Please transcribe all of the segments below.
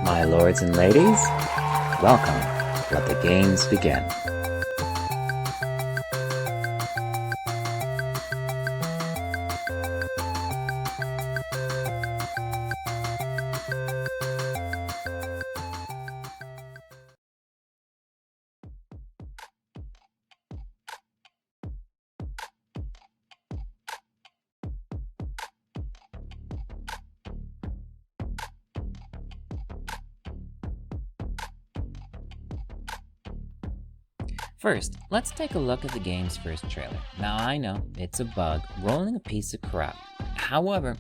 My lords and ladies, welcome. Let the games begin. First, let's take a look at the game's first trailer. Now I know, it's a bug, rolling a piece of crap. However,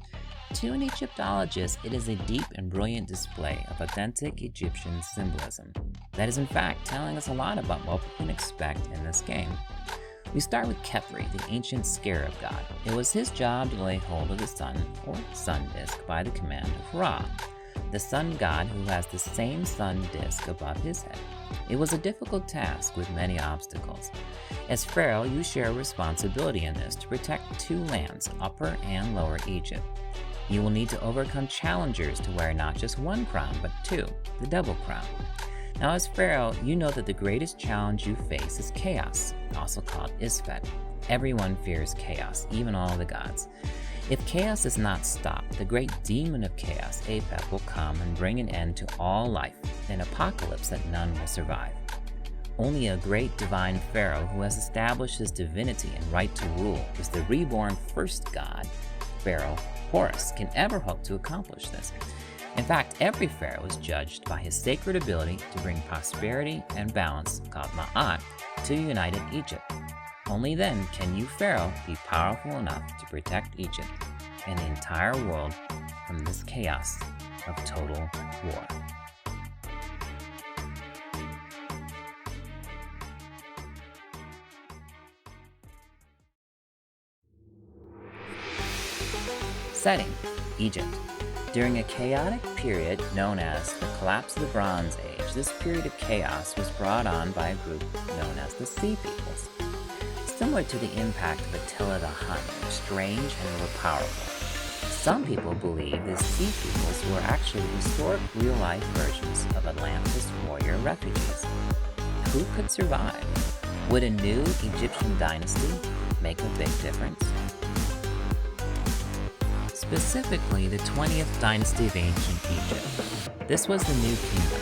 to an Egyptologist, it is a deep and brilliant display of authentic Egyptian symbolism that is in fact telling us a lot about what we can expect in this game. We start with Khepri, the ancient scarab god. It was his job to lay hold of the sun, or sun disk, by the command of Ra, the sun god who has the same sun disk above his head. It was a difficult task with many obstacles. As Pharaoh, you share a responsibility in this to protect two lands, Upper and Lower Egypt. You will need to overcome challengers to wear not just one crown, but two, the double crown. Now as Pharaoh, you know that the greatest challenge you face is chaos, also called Isfet. Everyone fears chaos, even all the gods. If chaos is not stopped, the great demon of chaos, Apep, will come and bring an end to all life, an apocalypse that none will survive. Only a great divine Pharaoh who has established his divinity and right to rule is the reborn first god, Pharaoh Horus, can ever hope to accomplish this. In fact, every pharaoh is judged by his sacred ability to bring prosperity and balance, called Ma'at, to united Egypt. Only then can you, Pharaoh, be powerful enough to protect Egypt and the entire world from this chaos of total war. Setting: Egypt. During a chaotic period known as the collapse of the Bronze Age, this period of chaos was brought on by a group known as the Sea Peoples. Similar to the impact of Attila the Hun, were strange and were powerful. Some people believe the Sea Peoples were actually historic real-life versions of Atlantis warrior refugees. Who could survive? Would a new Egyptian dynasty make a big difference? Specifically, the 20th dynasty of ancient Egypt. This was the new kingdom.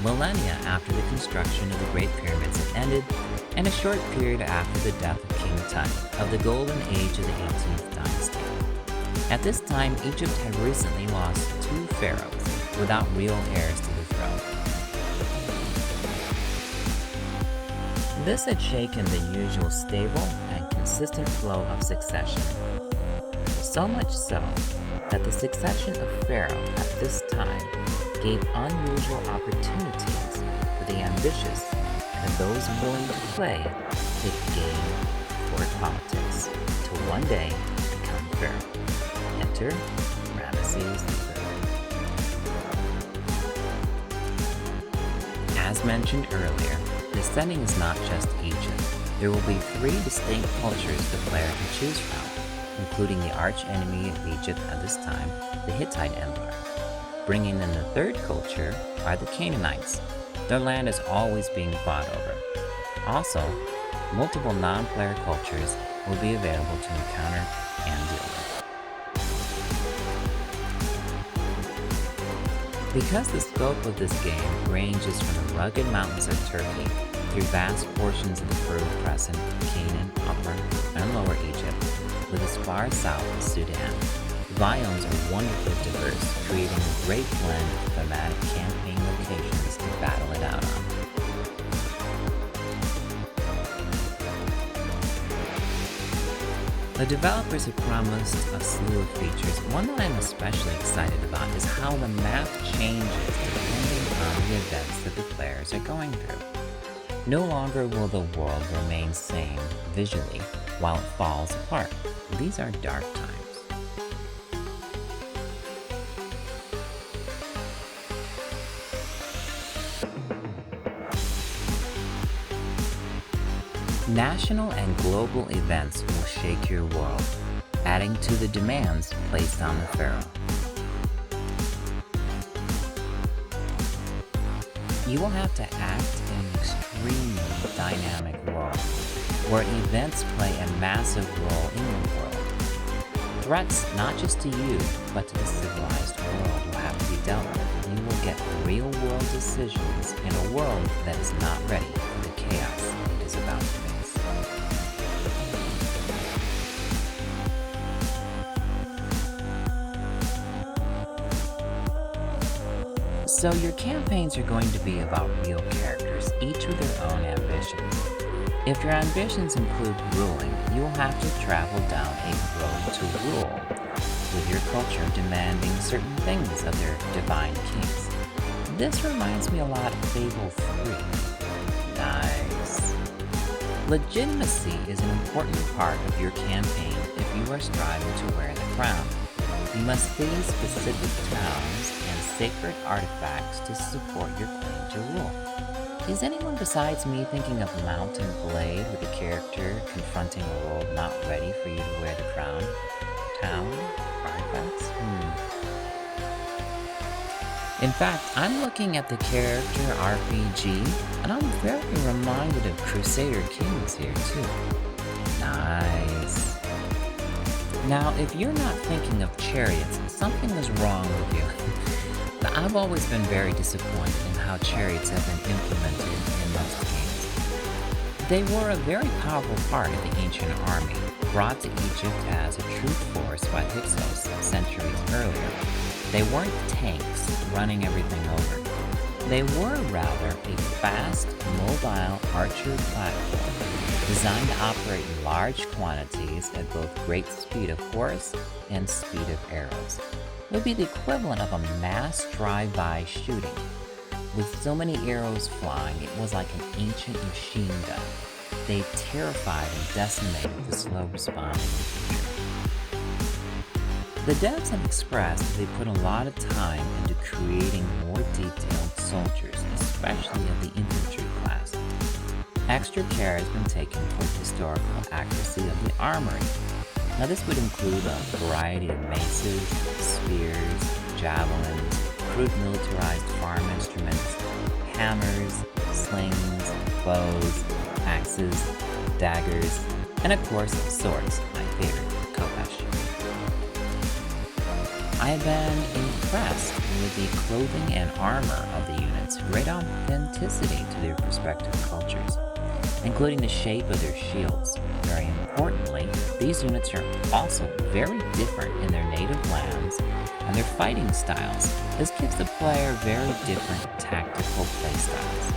Millennia after the construction of the Great Pyramids had ended, and a short period after the death of King Tut of the golden age of the 18th dynasty. At this time, Egypt had recently lost two pharaohs without real heirs to the throne. This had shaken the usual stable and consistent flow of succession. So much so that the succession of Pharaoh at this time gave unusual opportunities for the ambitious and those willing to play the game toward politics to one day become Pharaoh. Enter Ramesses III. As mentioned earlier, the setting is not just Egypt. There will be three distinct cultures the player can choose from, including the arch-enemy of Egypt at this time, the Hittite Empire. Bringing in the third culture are the Canaanites. Their land is always being fought over. Also, multiple non-player cultures will be available to encounter and deal with. Because the scope of this game ranges from the rugged mountains of Turkey through vast portions of the Fertile Crescent, Canaan, Upper and Lower Egypt, with as far south as Sudan, the biomes are wonderfully diverse, creating a great blend of thematic campaign locations to battle it out on. The developers have promised a slew of features. One that I'm especially excited about is how the map changes depending on the events that the players are going through. No longer will the world remain same visually while it falls apart. These are dark times. National and global events will shake your world, adding to the demands placed on the Pharaoh. You will have to act in an extremely dynamic world, where events play a massive role in your world. Threats not just to you, but to the civilized world will have to be dealt with. You will get real-world decisions in a world that is not ready for the chaos it is about to face. So your campaigns are going to be about real characters, each with their own ambitions. If your ambitions include ruling, you will have to travel down a road to rule, with your culture demanding certain things of their divine kings. This reminds me a lot of Fable 3. Nice. Legitimacy is an important part of your campaign if you are striving to wear the crown. You must flee specific towns and sacred artifacts to support your claim to rule. Is anyone besides me thinking of Mountain Blade with a character confronting a world not ready for you to wear the crown? Town? Artifacts? In fact, I'm looking at the character RPG, and I'm very reminded of Crusader Kings here too. Nice. Now, if you're not thinking of chariots, something is wrong with you. I've always been very disappointed in how chariots have been implemented in most games. They were a very powerful part of the ancient army, brought to Egypt as a troop force by Hyksos centuries earlier. They weren't tanks running everything over. They were rather a fast, mobile archer platform designed to operate in large quantities at both great speed of horse and speed of arrows. Would be the equivalent of a mass drive-by shooting. With so many arrows flying, it was like an ancient machine gun. They terrified and decimated the slow responding infantry. The devs have expressed that they put a lot of time into creating more detailed soldiers, especially of the infantry class. Extra care has been taken toward historical accuracy of the armory. Now this would include a variety of maces, spears, javelins, crude militarized farm instruments, hammers, slings, bows, axes, daggers, and of course swords, my favorite, Kopesh. I have been impressed with the clothing and armor of the units' great authenticity to their respective cultures, including the shape of their shields. Very importantly, these units are also very different in their native lands and their fighting styles. This gives the player very different tactical playstyles.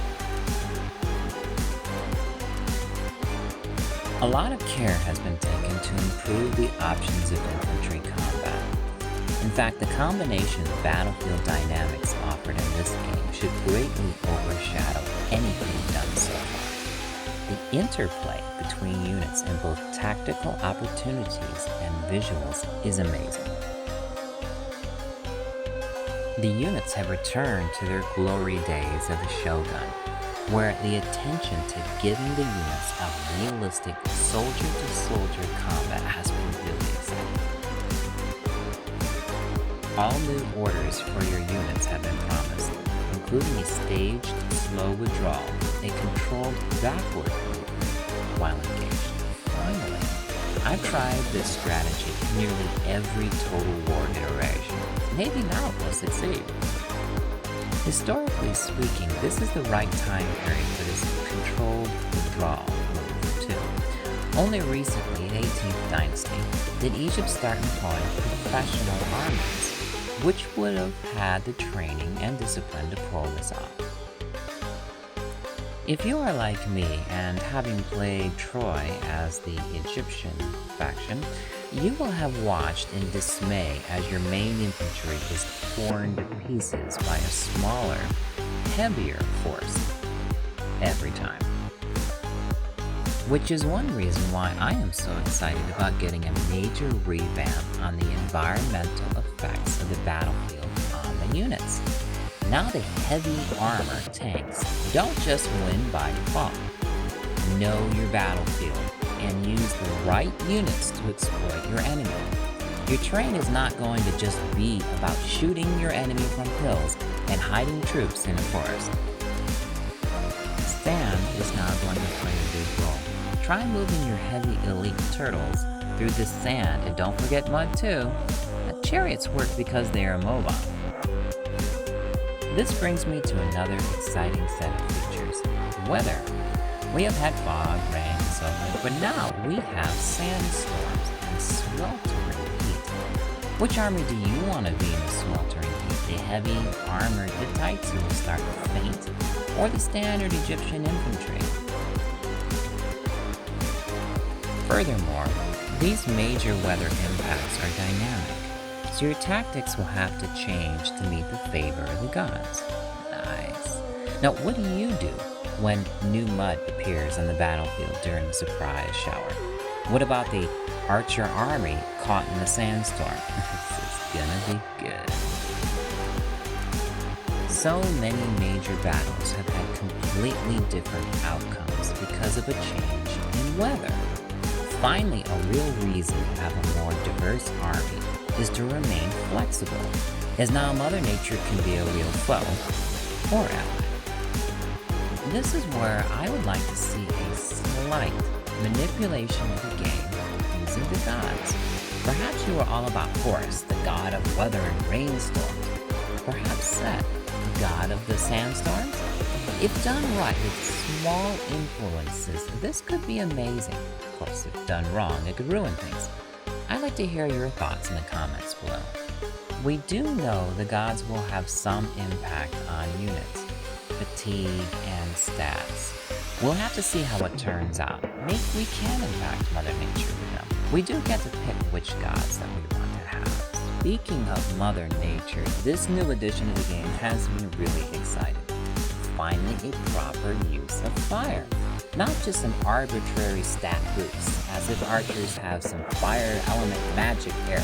A lot of care has been taken to improve the options of infantry combat. In fact, the combination of battlefield dynamics offered in this game should greatly overshadow anything done so far. The interplay between units in both tactical opportunities and visuals is amazing. The units have returned to their glory days of the Shogun, where the attention to giving the units a realistic soldier-to-soldier combat has been really exciting. All new orders for your units have been promised, including a staged slow withdrawal, a controlled backward move while engaged. Finally, I've tried this strategy in nearly every Total War iteration. Maybe now it will succeed. Historically speaking, this is the right time period for this controlled withdrawal move too. Only recently, in 18th Dynasty, did Egypt start employing professional armies, which would have had the training and discipline to pull this off. If you are like me and having played Troy as the Egyptian faction, you will have watched in dismay as your main infantry is torn to pieces by a smaller, heavier force every time. Which is one reason why I am so excited about getting a major revamp on the environmental effects of the battlefield on the units. Now the heavy armor tanks don't just win by default. Know your battlefield and use the right units to exploit your enemy. Your terrain is not going to just be about shooting your enemy from hills and hiding troops in a forest. sand is now going to play a big role. Try moving your heavy elite turtles through the sand, and don't forget mud too. Chariots work because they are mobile. This brings me to another exciting set of features, weather. We have had fog, rain, and so forth, but now we have sandstorms and sweltering heat. Which army do you want to be in the sweltering heat? The heavy armored Hittites who will start to faint, or the standard Egyptian infantry? Furthermore, these major weather impacts are dynamic, so your tactics will have to change to meet the favor of the gods. Nice. Now, what do you do when new mud appears on the battlefield during a surprise shower? What about the archer army caught in the sandstorm? This is gonna be good. So many major battles have had completely different outcomes because of a change in weather. Finally, a real reason to have a more diverse army is to remain flexible, as now Mother Nature can be a real foe or ally. This is where I would like to see a slight manipulation of the game using the gods. Perhaps you are all about Horus, the god of weather and rainstorms. Perhaps Set, the god of the sandstorms. If done right with small influences, this could be amazing. Of course, if done wrong, it could ruin things. I'd like to hear your thoughts in the comments below. We do know the gods will have some impact on units, fatigue, and stats. We'll have to see how it turns out. Maybe we can impact Mother Nature with them. We do get to pick which gods that we want to have. Speaking of Mother Nature, this new edition of the game has me really excited. Finally, a proper use of fire. Not just some arbitrary stat boost, as if archers have some fire element magic arrow.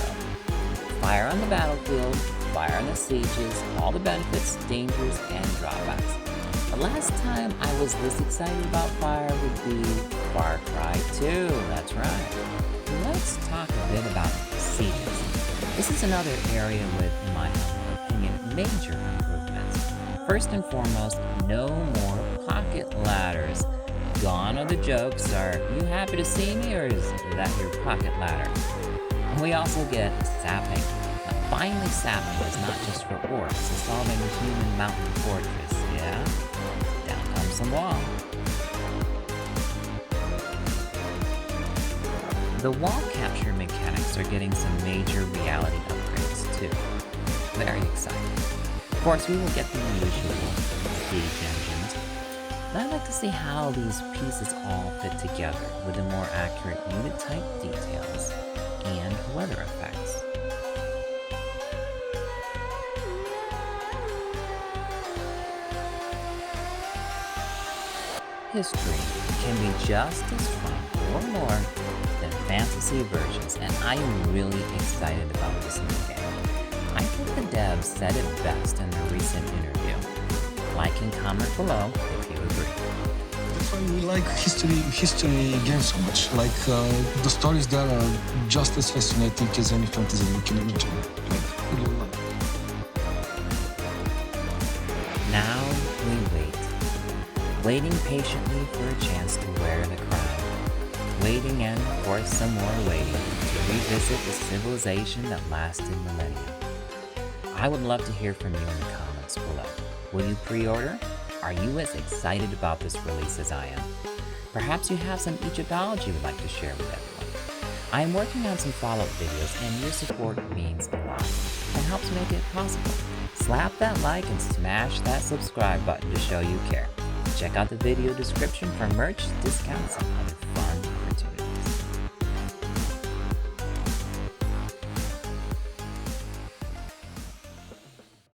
Fire on the battlefield, fire on the sieges, all the benefits, dangers, and drawbacks. The last time I was this excited about fire would be Far Cry 2, that's right. Let's talk a bit about sieges. This is another area with, in my humble opinion, major improvements. First and foremost, no more pocket ladders. Gone are the jokes. Are you happy to see me, or is that your pocket ladder? And we also get sapping. Now, finally, sapping is not just for orcs, assaulting a human mountain fortress. Yeah? Down comes some wall. The wall capture mechanics are getting some major reality upgrades too. Very exciting. Of course, we will get the usual siege engines, but I'd like to see how these pieces all fit together with the more accurate unit type details and weather effects. History can be just as fun or more than fantasy versions, and I am really excited about this new game. I think the devs said it best in their recent interview. Like and comment below if you agree. That's why we like history games so much. Like the stories there are just as fascinating as any fantasy you can imagine. Like really love. Now we wait. Waiting patiently for a chance to wear the crown. Waiting and, of course, some more waiting to revisit the civilization that lasted millennia. I would love to hear from you in the comments below. Will you pre-order? Are you as excited about this release as I am? Perhaps you have some Egyptology you'd like to share with everyone. I am working on some follow-up videos, and your support means a lot and helps make it possible. Slap that like and smash that subscribe button to show you care. Check out the video description for merch, discounts, and other fun